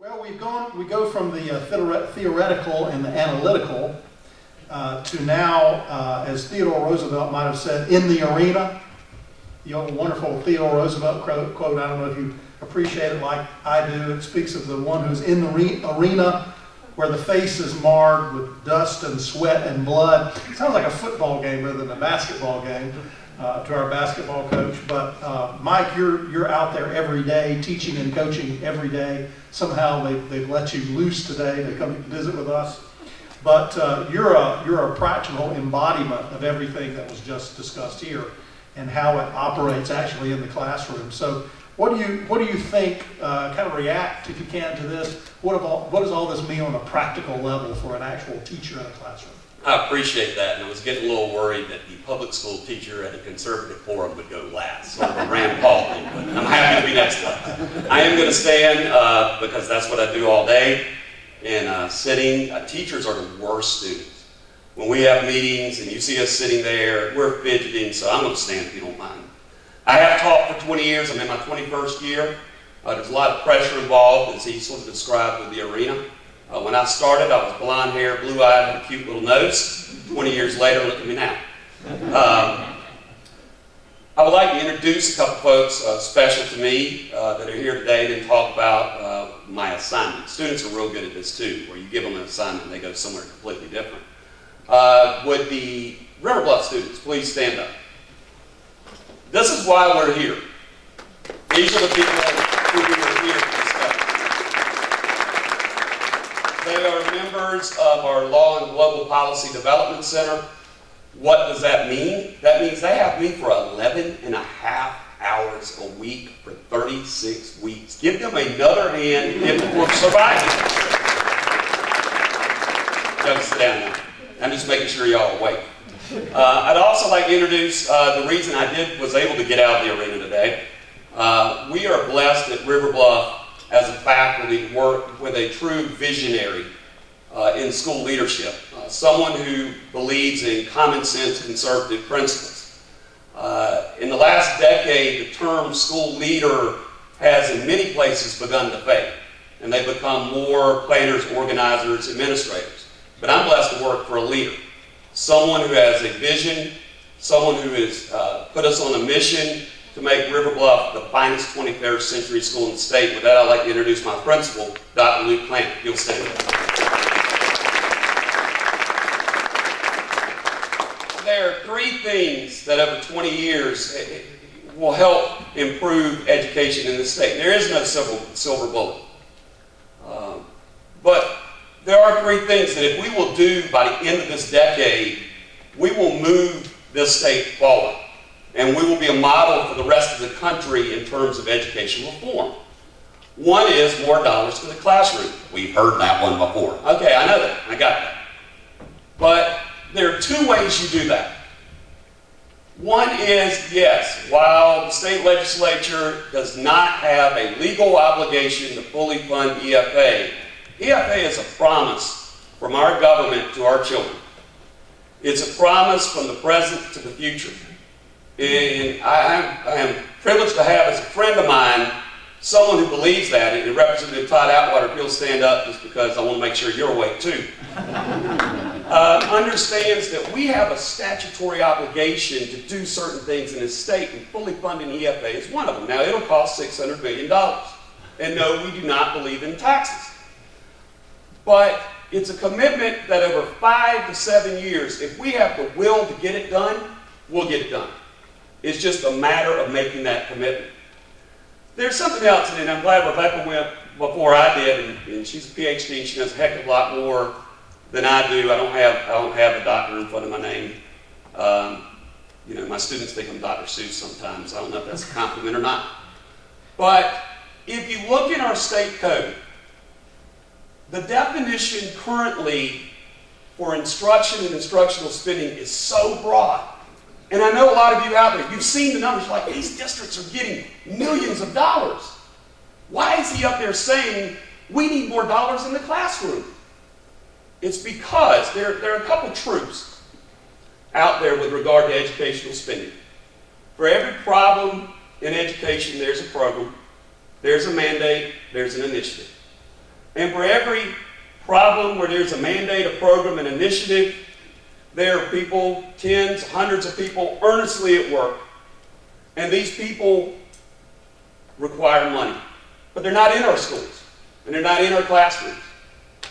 Well, we go from the theoretical and the analytical to now, as Theodore Roosevelt might have said, in the arena. The wonderful Theodore Roosevelt quote, I don't know if you appreciate it like I do. It speaks of the one who's in the arena where the face is marred with dust and sweat and blood. It sounds like a football game rather than a basketball game to our basketball coach. But Mike, you're out there every day, teaching and coaching every day. Somehow they've let you loose today to come visit with us. But you're a practical embodiment of everything that was just discussed here and how it operates actually in the classroom. So what do you think, kind of react if you can to this? What does all this mean on a practical level for an actual teacher in a classroom? I appreciate that, and I was getting a little worried that the public school teacher at a conservative forum would go last, sort of a Rand Paul thing, but I'm happy to be next one. I am going to stand because that's what I do all day, and sitting, teachers are the worst students. When we have meetings and you see us sitting there, we're fidgeting, so I'm going to stand if you don't mind. I have taught for 20 years. I'm in my 21st year. There's a lot of pressure involved, as he sort of described with the arena. When I started, I was blonde hair, blue-eyed, and a cute little nose. 20 years later, look at me now. I would like to introduce a couple folks special to me that are here today and then talk about my assignment. Students are real good at this too, where you give them an assignment and they go somewhere completely different. Would the River Bluff students please stand up? This is why we're here. These are the people who are here to discuss. They are members of our Law and Global Policy Development Center. What does that mean? That means they have me for 11 and a half hours a week for 36 weeks. Give them another hand if we're surviving. Y'all sit down now. I'm just making sure y'all are awake. I'd also like to introduce the reason I was able to get out of the arena today. We are blessed at River Bluff as a faculty to work with a true visionary in school leadership, someone who believes in common sense conservative principles. In the last decade, the term school leader has in many places begun to fade, and they've become more planners, organizers, administrators. But I'm blessed to work for a leader, someone who has a vision, someone who has put us on a mission to make River Bluff the finest 21st century school in the state. With that, I'd like to introduce my principal, Dr. Luke Plant. You'll stand up. There are three things that over 20 years will help improve education in the state. There is no silver bullet. But there are three things that if we will do by the end of this decade, we will move this state forward. And we will be a model for the rest of the country in terms of education reform. One is more dollars to the classroom. We've heard that one before. Okay, I know that. I got that. But there are two ways you do that. One is, yes, while the state legislature does not have a legal obligation to fully fund EFA, EFA is a promise from our government to our children. It's a promise from the present to the future. And I am privileged to have as a friend of mine someone who believes that, and Representative Todd Atwater, if you'll stand up just because I want to make sure you're awake too, understands that we have a statutory obligation to do certain things in this state, and fully funding EFA is one of them. Now, it'll cost $600 million. And no, we do not believe in taxes. But it's a commitment that over 5 to 7 years, if we have the will to get it done, we'll get it done. It's just a matter of making that commitment. There's something else, and I'm glad Rebecca went before I did, and she's a PhD, and she knows a heck of a lot more than I do. I don't have a doctor in front of my name. You know, my students think I'm Dr. Seuss sometimes. I don't know if that's a compliment or not. But if you look in our state code, the definition currently for instruction and instructional spending is so broad. And I know a lot of you out there, you've seen the numbers, like these districts are getting millions of dollars. Why is he up there saying we need more dollars in the classroom? It's because there are a couple truths out there with regard to educational spending. For every problem in education, there's a program, there's a mandate, there's an initiative. And for every problem where there's a mandate, a program, an initiative, there are people, tens, hundreds of people earnestly at work. And these people require money. But they're not in our schools, and they're not in our classrooms.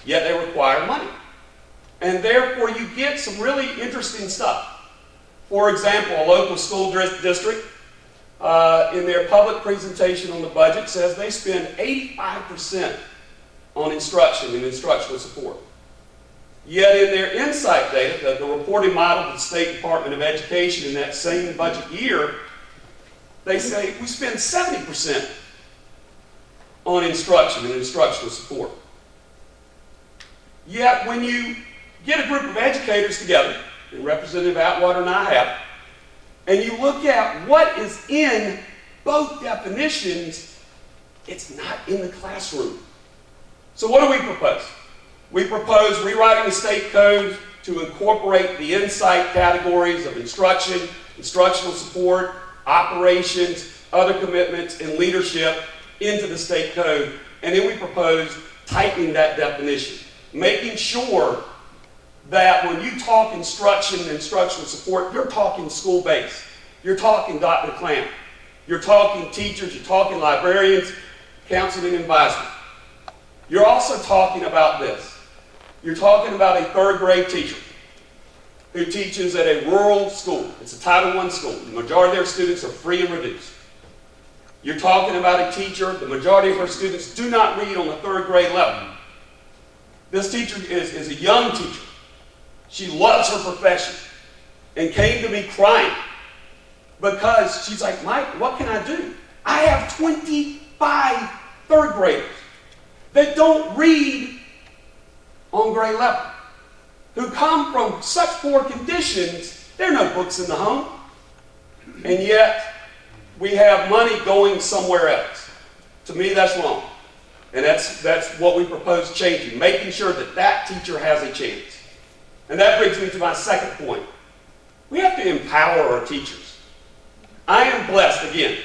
Yet they require money. And therefore you get some really interesting stuff. For example, a local school district in their public presentation on the budget says they spend 85% on instruction and instructional support. Yet in their insight data, the reporting model of the State Department of Education in that same budget year, they say we spend 70% on instruction and instructional support. Yet when you get a group of educators together, and Representative Atwater and I have, and you look at what is in both definitions, it's not in the classroom. So what do we propose? We propose rewriting the state code to incorporate the insight categories of instruction, instructional support, operations, other commitments, and leadership into the state code. And then we propose tightening that definition, making sure that when you talk instruction and instructional support, you're talking school-based. You're talking Dr. Clamp. You're talking teachers. You're talking librarians, counseling and advisement. You're also talking about this. You're talking about a third grade teacher who teaches at a rural school. It's a Title I school. The majority of their students are free and reduced. You're talking about a teacher, the majority of her students do not read on the third grade level. This teacher is a young teacher. She loves her profession and came to me crying because she's like, Mike, what can I do? I have 25 third graders that don't read on grade level, who come from such poor conditions, there are no books in the home. And yet, we have money going somewhere else. To me, that's wrong. And that's what we propose changing, making sure that that teacher has a chance. And that brings me to my second point. We have to empower our teachers. I am blessed, again,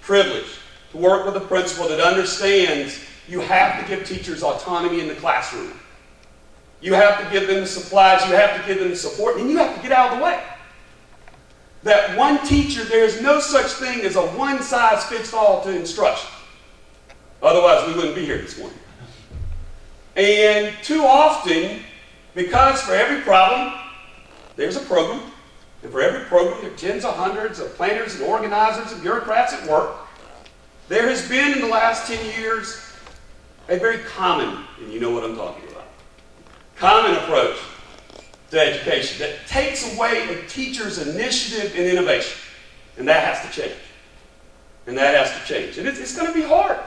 privileged, to work with a principal that understands you have to give teachers autonomy in the classroom. You have to give them the supplies, you have to give them the support, and you have to get out of the way. That one teacher, there is no such thing as a one-size-fits-all to instruction. Otherwise, we wouldn't be here this morning. And too often, because for every problem, there's a program, and for every program, there are tens of hundreds of planners and organizers and bureaucrats at work, there has been in the last 10 years a very common, and you know what I'm talking about, common approach to education that takes away a teacher's initiative and innovation. And that has to change. And that has to change. And it's going to be hard.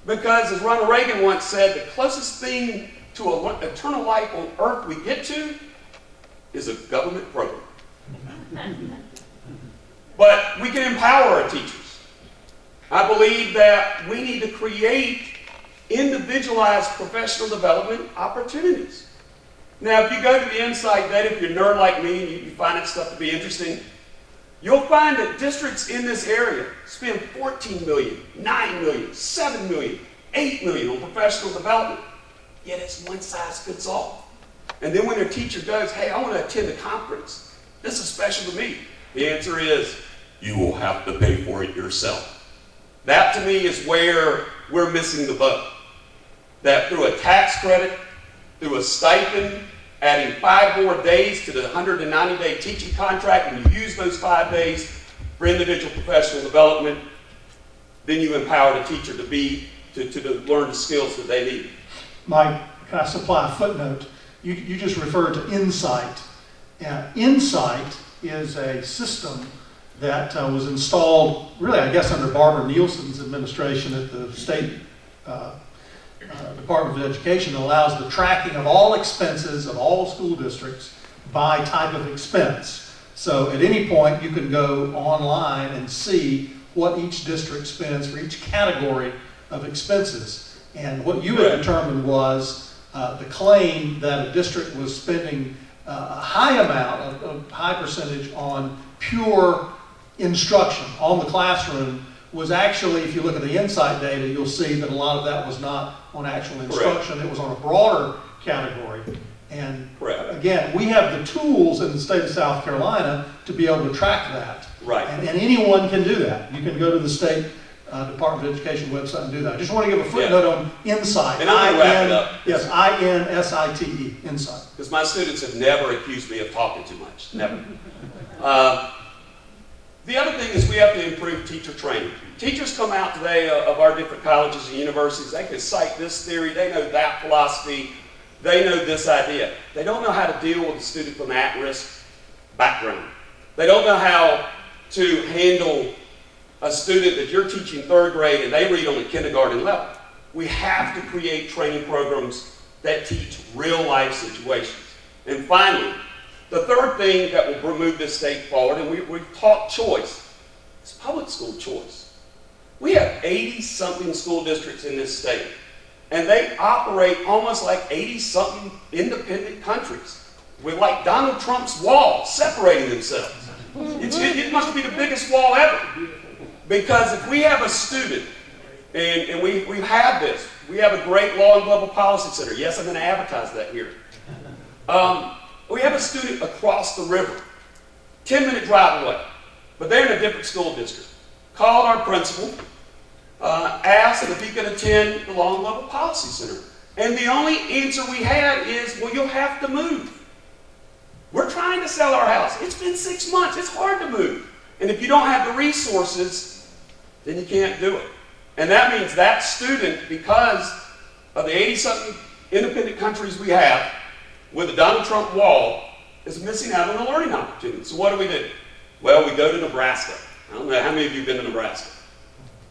Because as Ronald Reagan once said, the closest thing to eternal life on earth we get to is a government program. But we can empower our teachers. I believe that we need to create individualized professional development opportunities. Now, if you go to the insight data, if you're a nerd like me and you find that stuff to be interesting, you'll find that districts in this area spend $14 million, $9 million, $7 million, $8 million on professional development. Yet it's one size fits all. And then when their teacher goes, hey, I want to attend a conference, this is special to me, the answer is, you will have to pay for it yourself. That to me is where we're missing the boat. That through a tax credit, through a stipend, adding 5 more days to the 190-day teaching contract, and you use those 5 days for individual professional development, then you empower the teacher to learn the skills that they need. Mike, can I supply a footnote? You just referred to Insight. Insight is a system that was installed, really, I guess, under Barbara Nielsen's administration at the State Department of Education, that allows the tracking of all expenses of all school districts by type of expense. So at any point, you can go online and see what each district spends for each category of expenses. And what you had determined was the claim that a district was spending a high amount, a high percentage on pure instruction on the classroom, was actually, if you look at the insight data, you'll see that a lot of that was not on actual instruction. It was on a broader category. And again, we have the tools in the state of South Carolina to be able to track that. Right. And anyone can do that. You can go to the state Department of Education website and do that. I just want to give a footnote on insight. And I'm going to wrap it up. Yes, INSITE, insight. Because my students have never accused me of talking too much. Never. The other thing is we have to improve teacher training. Teachers come out today of our different colleges and universities. They can cite this theory. They know that philosophy. They know this idea. They don't know how to deal with a student from at-risk background. They don't know how to handle a student that you're teaching third grade and they read on the kindergarten level. We have to create training programs that teach real-life situations. And finally, the third thing that will move this state forward, and we've taught choice, is public school choice. We have 80-something school districts in this state, and they operate almost like 80-something independent countries with like Donald Trump's wall separating themselves. It must be the biggest wall ever. Because if we have a student, and we have this, we have a great law and global policy center. Yes, I'm going to advertise that here. We have a student across the river, 10-minute drive away, but they're in a different school district. Called our principal, asked if he could attend the Law and Global Policy Center. And the only answer we had is, well, you'll have to move. We're trying to sell our house. It's been 6 months. It's hard to move. And if you don't have the resources, then you can't do it. And that means that student, because of the 80-something independent countries we have, with the Donald Trump wall, is missing out on a learning opportunity. So what do? Well, we go to Nebraska. I don't know, how many of you have been to Nebraska?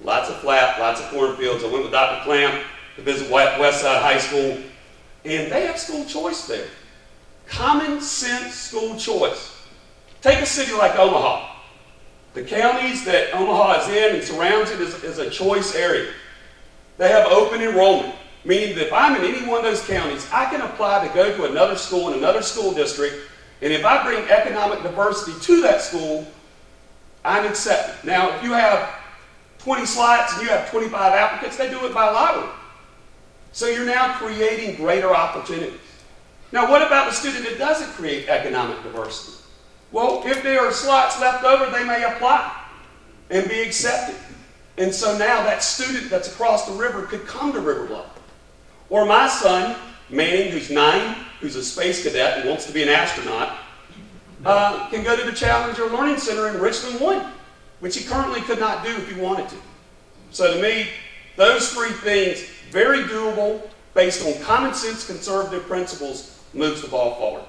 Lots of flat, lots of cornfields. I went with Dr. Clamp to visit Westside High School, and they have school choice there. Common sense school choice. Take a city like Omaha. The counties that Omaha is in and surrounds it is a choice area. They have open enrollment, meaning that if I'm in any one of those counties, I can apply to go to another school in another school district, and if I bring economic diversity to that school, I'm accepted. Now, if you have 20 slots and you have 25 applicants, they do it by lottery. So you're now creating greater opportunities. Now, what about the student that doesn't create economic diversity? Well, if there are slots left over, they may apply and be accepted. And so now that student that's across the river could come to River Bluff. Or my son, Manning, who's 9, who's a space cadet and wants to be an astronaut, can go to the Challenger Learning Center in Richland 1, which he currently could not do if he wanted to. So to me, those three things, very doable, based on common sense conservative principles, moves the ball forward.